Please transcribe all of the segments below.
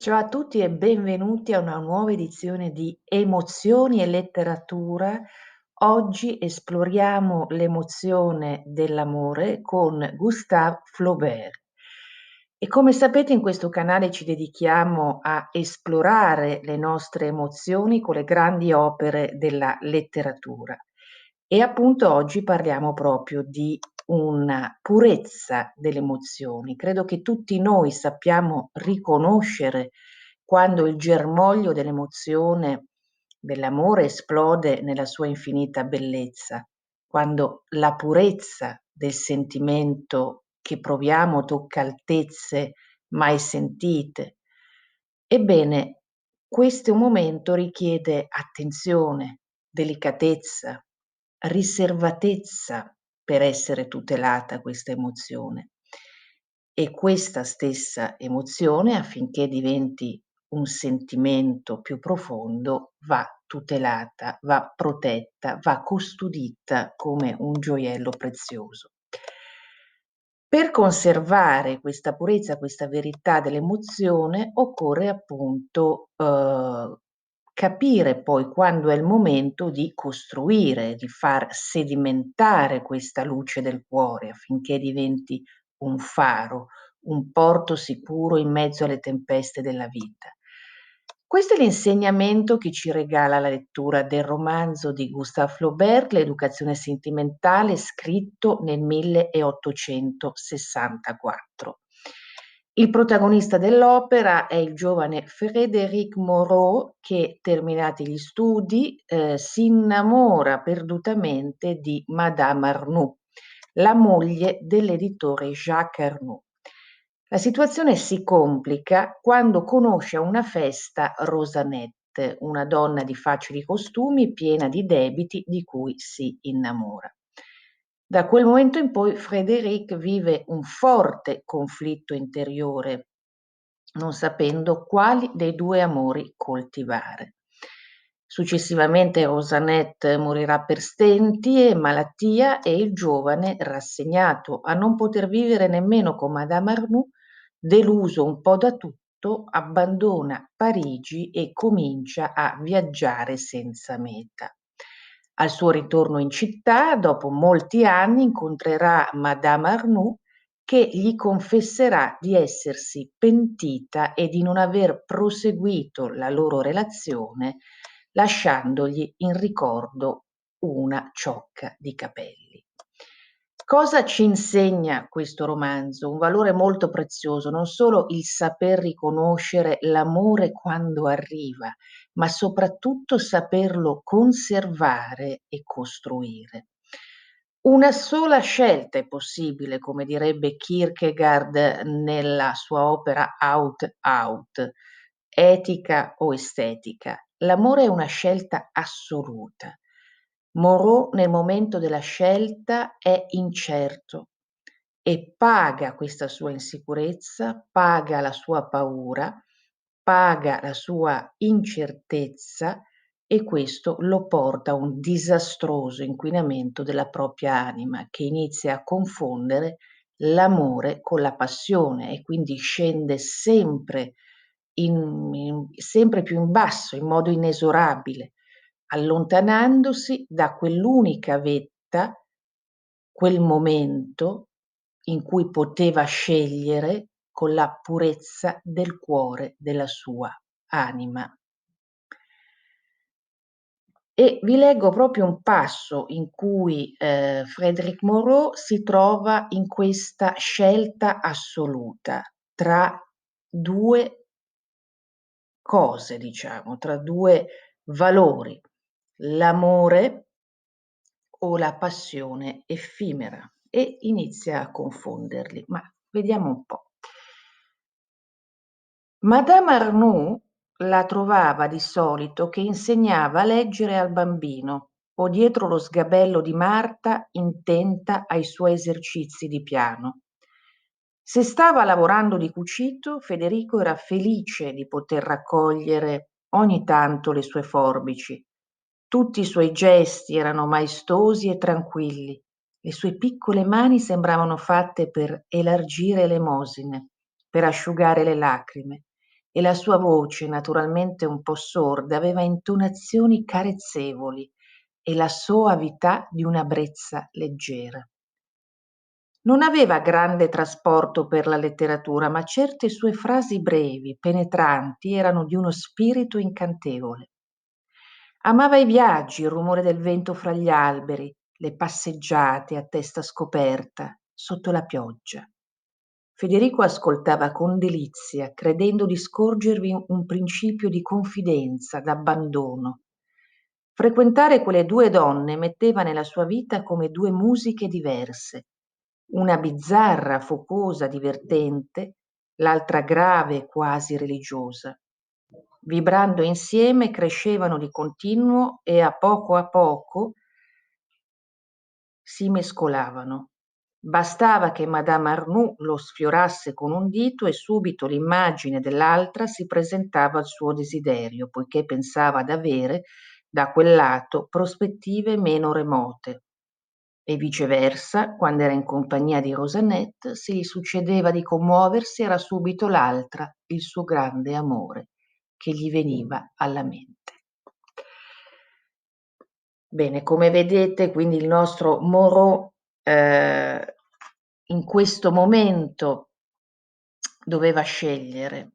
Ciao a tutti e benvenuti a una nuova edizione di Emozioni e letteratura. Oggi esploriamo l'emozione dell'amore con Gustave Flaubert. E come sapete in questo canale ci dedichiamo a esplorare le nostre emozioni con le grandi opere della letteratura. E appunto oggi parliamo proprio di una purezza delle emozioni. Credo che tutti noi sappiamo riconoscere quando il germoglio dell'emozione dell'amore esplode nella sua infinita bellezza, quando la purezza del sentimento che proviamo tocca altezze mai sentite. Ebbene, questo momento richiede attenzione, delicatezza, riservatezza per essere tutelata questa emozione. E questa stessa emozione, affinché diventi un sentimento più profondo, va tutelata, va protetta, va custodita come un gioiello prezioso. Per conservare questa purezza, questa verità dell'emozione, occorre appunto, capire poi quando è il momento di costruire, di far sedimentare questa luce del cuore affinché diventi un faro, un porto sicuro in mezzo alle tempeste della vita. Questo è l'insegnamento che ci regala la lettura del romanzo di Gustave Flaubert, "L'educazione sentimentale", scritto nel 1864. Il protagonista dell'opera è il giovane Frédéric Moreau che, terminati gli studi, si innamora perdutamente di Madame Arnould, la moglie dell'editore Jacques Arnould. La situazione si complica quando conosce a una festa Rosanette, una donna di facili costumi, piena di debiti, di cui si innamora. Da quel momento in poi Frédéric vive un forte conflitto interiore, non sapendo quali dei due amori coltivare. Successivamente Rosanette morirà per stenti e malattia e il giovane, rassegnato a non poter vivere nemmeno con Madame Arnould, deluso un po' da tutto, abbandona Parigi e comincia a viaggiare senza meta. Al suo ritorno in città, dopo molti anni, incontrerà Madame Arnould che gli confesserà di essersi pentita e di non aver proseguito la loro relazione, lasciandogli in ricordo una ciocca di capelli. Cosa ci insegna questo romanzo? Un valore molto prezioso, non solo il saper riconoscere l'amore quando arriva, ma soprattutto saperlo conservare e costruire. Una sola scelta è possibile, come direbbe Kierkegaard nella sua opera Out Out, etica o estetica. L'amore è una scelta assoluta. Moreau nel momento della scelta è incerto e paga questa sua insicurezza, paga la sua paura, paga la sua incertezza e questo lo porta a un disastroso inquinamento della propria anima che inizia a confondere l'amore con la passione e quindi scende sempre più in basso, in modo inesorabile, allontanandosi da quell'unica vetta, quel momento in cui poteva scegliere con la purezza del cuore della sua anima. E vi leggo proprio un passo in cui, Frédéric Moreau si trova in questa scelta assoluta tra 2 cose, diciamo, tra 2 valori: l'amore o la passione effimera, e inizia a confonderli. Ma vediamo un po'. Madame Arnould la trovava di solito che insegnava a leggere al bambino o dietro lo sgabello di Marta intenta ai suoi esercizi di piano. Se stava lavorando di cucito, Federico era felice di poter raccogliere ogni tanto le sue forbici. Tutti i suoi gesti erano maestosi e tranquilli. Le sue piccole mani sembravano fatte per elargire elemosine, per asciugare le lacrime, e la sua voce, naturalmente un po' sorda, aveva intonazioni carezzevoli e la soavità di una brezza leggera. Non aveva grande trasporto per la letteratura, ma certe sue frasi brevi, penetranti, erano di uno spirito incantevole. Amava i viaggi, il rumore del vento fra gli alberi, le passeggiate a testa scoperta, sotto la pioggia. Federico ascoltava con delizia, credendo di scorgervi un principio di confidenza, d'abbandono. Frequentare quelle due donne metteva nella sua vita come due musiche diverse, una bizzarra, focosa, divertente, l'altra grave, quasi religiosa. Vibrando insieme crescevano di continuo e a poco si mescolavano. Bastava che Madame Arnoux lo sfiorasse con un dito e subito l'immagine dell'altra si presentava al suo desiderio, poiché pensava d'avere, da quel lato, prospettive meno remote. E viceversa, quando era in compagnia di Rosanette, se gli succedeva di commuoversi, era subito l'altra, il suo grande amore, che gli veniva alla mente. Bene, come vedete, quindi il nostro Moreau in questo momento doveva scegliere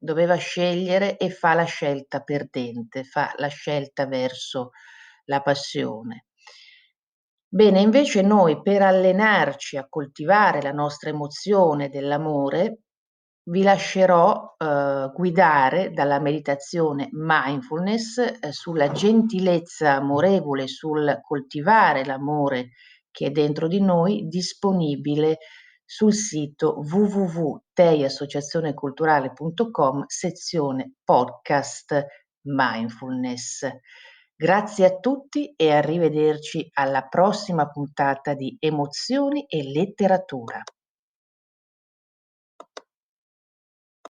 e fa la scelta perdente, fa la scelta verso la passione. Bene, invece noi per allenarci a coltivare la nostra emozione dell'amore, vi lascerò guidare dalla meditazione mindfulness sulla gentilezza amorevole, sul coltivare l'amore che è dentro di noi, disponibile sul sito www.teiassociazioneculturale.com, sezione podcast mindfulness. Grazie a tutti e arrivederci alla prossima puntata di Emozioni e letteratura.